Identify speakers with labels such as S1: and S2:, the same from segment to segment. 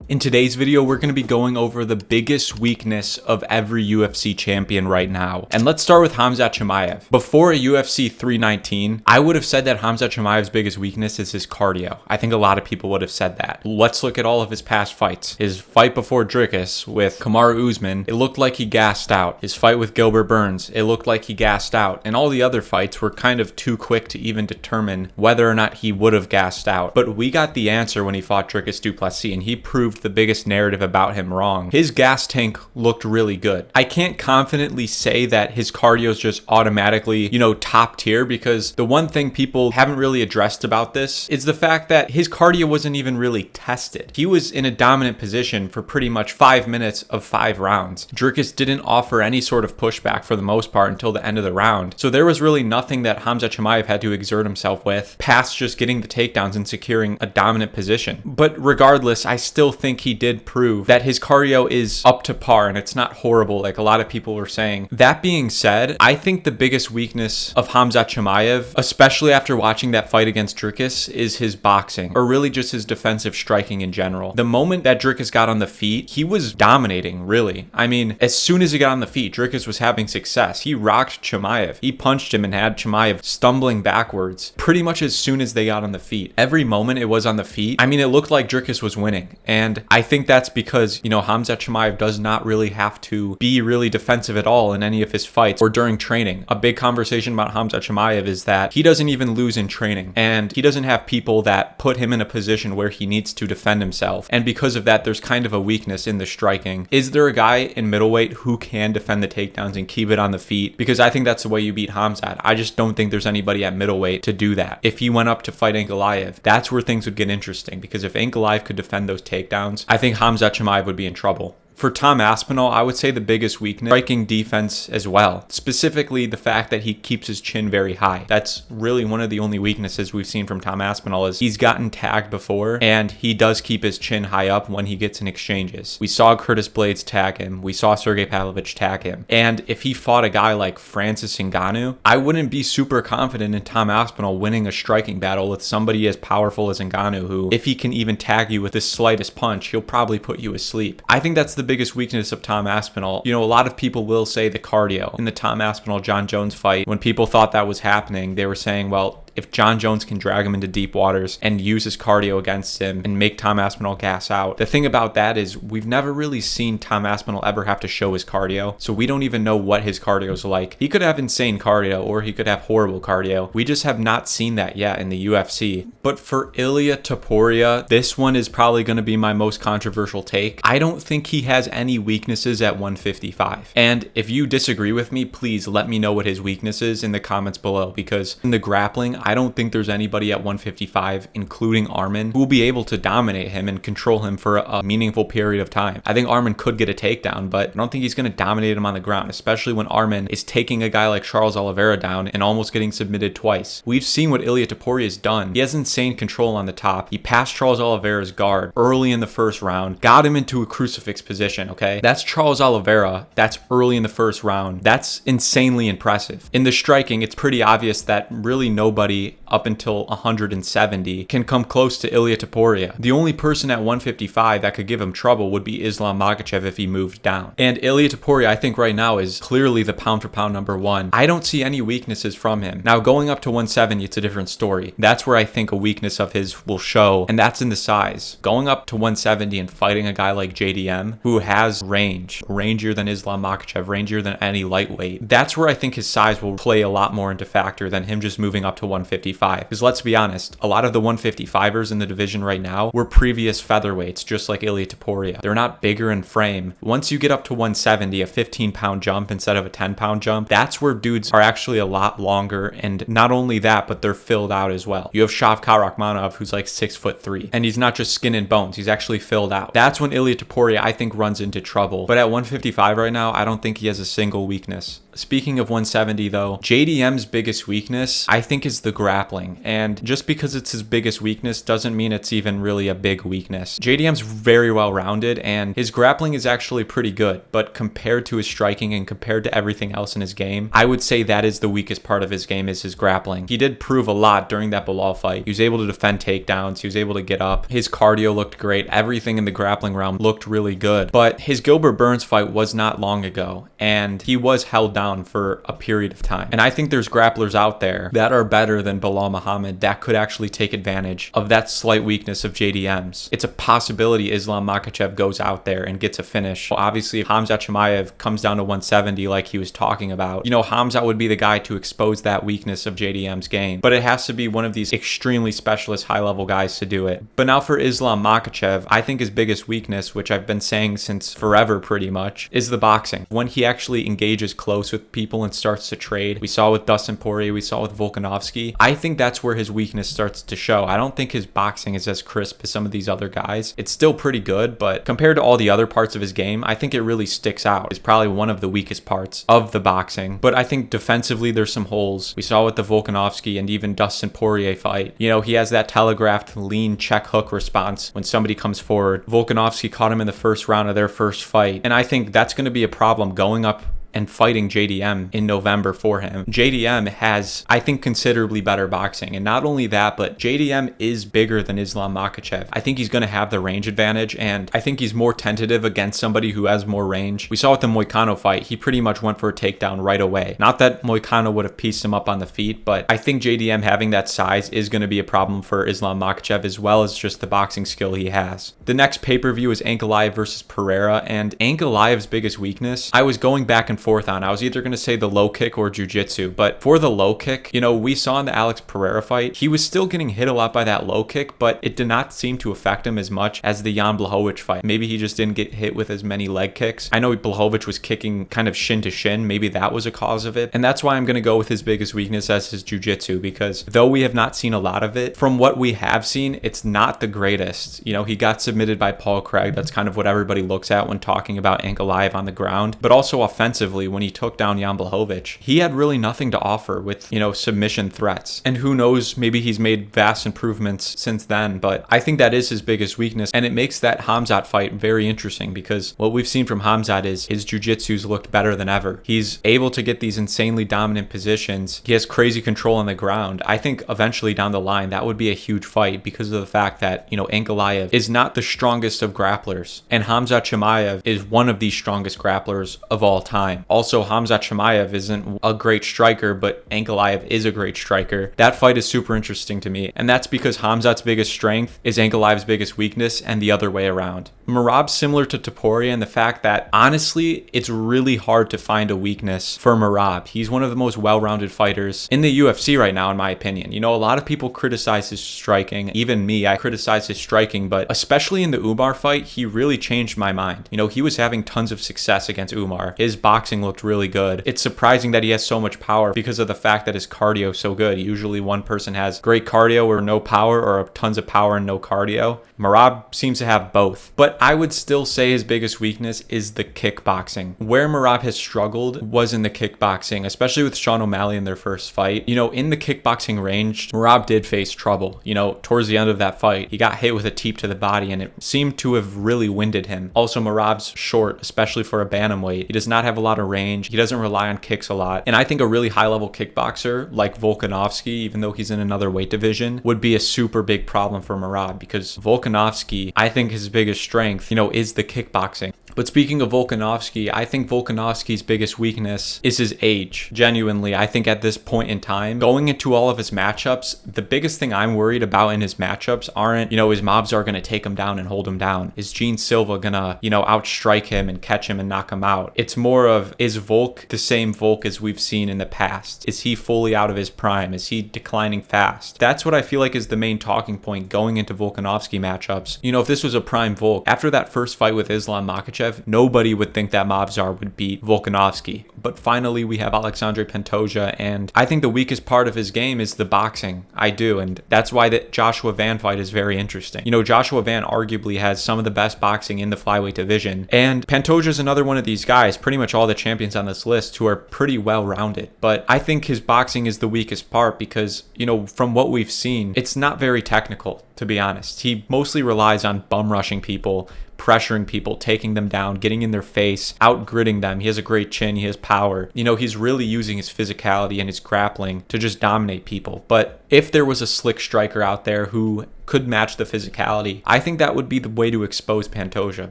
S1: In today's video, we're going to be going over the biggest weakness of every UFC champion right now. And let's start with Khamzat Chimaev. Before a UFC 319, I would have said that Khamzat Chimaev's biggest weakness is his cardio. I think a lot of people would have said that. Let's look at all of his past fights. His fight before Dricus with Kamaru Usman, it looked like he gassed out. His fight with Gilbert Burns, it looked like he gassed out. And all the other fights were kind of too quick to even determine whether or not he would have gassed out. But we got the answer when he fought Dricus du Plessis, and he proved the biggest narrative about him wrong. His gas tank looked really good. I can't confidently say that his cardio is just automatically, top tier, because the one thing people haven't really addressed about this is the fact that his cardio wasn't even really tested. He was in a dominant position for pretty much 5 minutes of 5 rounds. Dricus didn't offer any sort of pushback for the most part until the end of the round. So there was really nothing that Khamzat Chimaev had to exert himself with past just getting the takedowns and securing a dominant position. But regardless, I still think he did prove that his cardio is up to par and it's not horrible like a lot of people were saying. That being said, I think the biggest weakness of Khamzat Chimaev, especially after watching that fight against Dricus, is his boxing, or really just his defensive striking in general. The moment that Dricus got on the feet, he was dominating, really. I mean, as soon as he got on the feet, Dricus was having success. He rocked Chimaev. He punched him and had Chimaev stumbling backwards pretty much as soon as they got on the feet. Every moment it was on the feet, I mean, it looked like Dricus was winning. And I think that's because, Khamzat Chimaev does not really have to be really defensive at all in any of his fights or during training. A big conversation about Khamzat Chimaev is that he doesn't even lose in training, and he doesn't have people that put him in a position where he needs to defend himself. And because of that, there's kind of a weakness in the striking. Is there a guy in middleweight who can defend the takedowns and keep it on the feet? Because I think that's the way you beat Khamzat. I just don't think there's anybody at middleweight to do that. If he went up to fight Ankalaev, that's where things would get interesting, because if Ankalaev could defend those takedowns, I think Khamzat Chimaev would be in trouble. For Tom Aspinall, I would say the biggest weakness, striking defense as well. Specifically, the fact that he keeps his chin very high. That's really one of the only weaknesses we've seen from Tom Aspinall, is he's gotten tagged before, and he does keep his chin high up when he gets in exchanges. We saw Curtis Blades tag him. We saw Sergey Pavlovich tag him. And if he fought a guy like Francis Ngannou, I wouldn't be super confident in Tom Aspinall winning a striking battle with somebody as powerful as Ngannou, who, if he can even tag you with the slightest punch, he'll probably put you asleep. I think that's the biggest weakness of Tom Aspinall. A lot of people will say the cardio. In the Tom Aspinall-John Jones fight, when people thought that was happening, they were saying, well, if John Jones can drag him into deep waters and use his cardio against him and make Tom Aspinall gas out. The thing about that is we've never really seen Tom Aspinall ever have to show his cardio, so we don't even know what his cardio is like. He could have insane cardio or he could have horrible cardio. We just have not seen that yet in the UFC. But for Ilia Topuria, this one is probably going to be my most controversial take. I don't think he has any weaknesses at 155. And if you disagree with me, please let me know what his weakness is in the comments below, because in the grappling, I don't think there's anybody at 155, including Arman, who will be able to dominate him and control him for a meaningful period of time. I think Arman could get a takedown, but I don't think he's going to dominate him on the ground, especially when Arman is taking a guy like Charles Oliveira down and almost getting submitted twice. We've seen what Ilia Topuria has done. He has insane control on the top. He passed Charles Oliveira's guard early in the first round, got him into a crucifix position, okay? That's Charles Oliveira. That's early in the first round. That's insanely impressive. In the striking, it's pretty obvious that really nobody up until 170 can come close to Ilia Topuria. The only person at 155 that could give him trouble would be Islam Makhachev if he moved down. And Ilia Topuria, I think right now, is clearly the pound for pound number one. I don't see any weaknesses from him. Now, going up to 170, it's a different story. That's where I think a weakness of his will show, and that's in the size. Going up to 170 and fighting a guy like JDM, who has range, rangier than Islam Makhachev, rangier than any lightweight, that's where I think his size will play a lot more into factor than him just moving up to 155. Because let's be honest, a lot of the 155ers in the division right now were previous featherweights, just like Ilia Topuria. They're not bigger in frame. Once you get up to 170, a 15-pound jump instead of a 10-pound jump, that's where dudes are actually a lot longer. And not only that, but they're filled out as well. You have Shavkat Rakhmonov, who's like 6'3", and he's not just skin and bones, he's actually filled out. That's when Ilia Topuria, I think, runs into trouble. But at 155 right now, I don't think he has a single weakness. Speaking of 170 though, JDM's biggest weakness, I think, is the grappling. And just because it's his biggest weakness doesn't mean it's even really a big weakness. JDM's very well rounded and his grappling is actually pretty good, but compared to his striking and compared to everything else in his game, I would say that is the weakest part of his game, is his grappling. He did prove a lot during that Bilal fight. He was able to defend takedowns, he was able to get up, his cardio looked great, everything in the grappling realm looked really good. But his Gilbert Burns fight was not long ago, and he was held down for a period of time. And I think there's grapplers out there that are better than Bilal Muhammad that could actually take advantage of that slight weakness of JDM's. It's a possibility Islam Makhachev goes out there and gets a finish. Well, obviously, if Khamzat Chimaev comes down to 170 like he was talking about, Khamzat would be the guy to expose that weakness of JDM's game. But it has to be one of these extremely specialist high-level guys to do it. But now for Islam Makhachev, I think his biggest weakness, which I've been saying since forever pretty much, is the boxing. When he actually engages close with people and starts to trade. We saw with Dustin Poirier, we saw with Volkanovski. I think that's where his weakness starts to show. I don't think his boxing is as crisp as some of these other guys. It's still pretty good, but compared to all the other parts of his game, I think it really sticks out. It's probably one of the weakest parts of the boxing. But I think defensively, there's some holes. We saw with the Volkanovski and even Dustin Poirier fight. He has that telegraphed lean check hook response when somebody comes forward. Volkanovski caught him in the first round of their first fight. And I think that's going to be a problem going up and fighting JDM in November for him. JDM has, I think, considerably better boxing. And not only that, but JDM is bigger than Islam Makhachev. I think he's going to have the range advantage, and I think he's more tentative against somebody who has more range. We saw with the Moicano fight, he pretty much went for a takedown right away. Not that Moicano would have pieced him up on the feet, but I think JDM having that size is going to be a problem for Islam Makhachev, as well as just the boxing skill he has. The next pay-per-view is Ankalaev versus Pereira, and Ankalaev's biggest weakness, I was going back and forth on. I was either going to say the low kick or jiu-jitsu, but for the low kick, we saw in the Alex Pereira fight, he was still getting hit a lot by that low kick, but it did not seem to affect him as much as the Jan Blachowicz fight. Maybe he just didn't get hit with as many leg kicks. I know Blachowicz was kicking kind of shin to shin. Maybe that was a cause of it. And that's why I'm going to go with his biggest weakness as his jiu-jitsu, because though we have not seen a lot of it, from what we have seen, it's not the greatest. He got submitted by Paul Craig. That's kind of what everybody looks at when talking about Ankalaev on the ground. But also offensively, when he took down Jan Blachowicz, he had really nothing to offer with, submission threats. And who knows, maybe he's made vast improvements since then, but I think that is his biggest weakness. And it makes that Khamzat fight very interesting, because what we've seen from Khamzat is his jiu-jitsu's looked better than ever. He's able to get these insanely dominant positions. He has crazy control on the ground. I think eventually down the line, that would be a huge fight because of the fact that, Ankalaev is not the strongest of grapplers, and Khamzat Chimaev is one of the strongest grapplers of all time. Also, Khamzat Chimaev isn't a great striker, but Ankalaev is a great striker. That fight is super interesting to me, and that's because Khamzat's biggest strength is Ankalaev's biggest weakness, and the other way around. Merab's similar to Topuria in the fact that, honestly, it's really hard to find a weakness for Merab. He's one of the most well-rounded fighters in the UFC right now, in my opinion. A lot of people criticize his striking. Even me, I criticize his striking, but especially in the Umar fight, he really changed my mind. He was having tons of success against Umar. His boxing looked really good. It's surprising that he has so much power because of the fact that his cardio is so good. Usually one person has great cardio or no power, or tons of power and no cardio. Merab seems to have both. But I would still say his biggest weakness is the kickboxing. Where Merab has struggled was in the kickboxing, especially with Sean O'Malley in their first fight. In the kickboxing range, Merab did face trouble. Towards the end of that fight, he got hit with a teep to the body, and it seemed to have really winded him. Also, Merab's short, especially for a bantamweight. He does not have a lot of range. He doesn't rely on kicks a lot. And I think a really high-level kickboxer like Volkanovski, even though he's in another weight division, would be a super big problem for Merab, because Volkanovski, I think his biggest strength, is the kickboxing. But speaking of Volkanovski, I think Volkanovski's biggest weakness is his age. Genuinely, I think at this point in time, going into all of his matchups, the biggest thing I'm worried about in his matchups aren't, his mobs are going to take him down and hold him down. Is Gene Silva going to, outstrike him and catch him and knock him out? It's more of, is Volk the same Volk as we've seen in the past? Is he fully out of his prime? Is he declining fast? That's what I feel like is the main talking point going into Volkanovski matchups. If this was a prime Volk, after that first fight with Islam Makhachev, Makhachev, nobody would think that Mavzar would beat Volkanovski. But finally, we have Alexandre Pantoja, and I think the weakest part of his game is the boxing. I do, and that's why the Joshua Van fight is very interesting. You know, Joshua Van arguably has some of the best boxing in the flyweight division, and Pantoja is another one of these guys, pretty much all the champions on this list, who are pretty well-rounded. But I think his boxing is the weakest part because, you know, from what we've seen, it's not very technical, to be honest. He mostly relies on bum rushing people, pressuring people, taking them down, getting in their face, outgritting them. He has a great chin, he has power. You know, he's really using his physicality and his grappling to just dominate people. But if there was a slick striker out there who could match the physicality, I think that would be the way to expose Pantoja,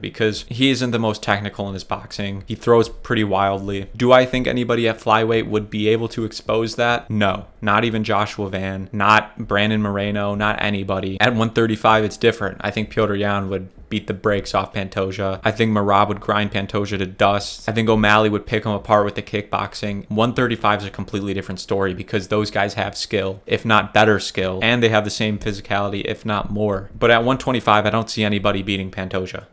S1: because he isn't the most technical in his boxing. He throws pretty wildly. Do I think anybody at flyweight would be able to expose that? No, not even Joshua Van, not Brandon Moreno, not anybody. At 135, it's different. I think Petr Yan would beat the brakes off Pantoja. I think Merab would grind Pantoja to dust. I think O'Malley would pick him apart with the kickboxing. 135 is a completely different story because those guys have skill, if not better skill, and they have the same physicality, if not more. But at 125, I don't see anybody beating Pantoja.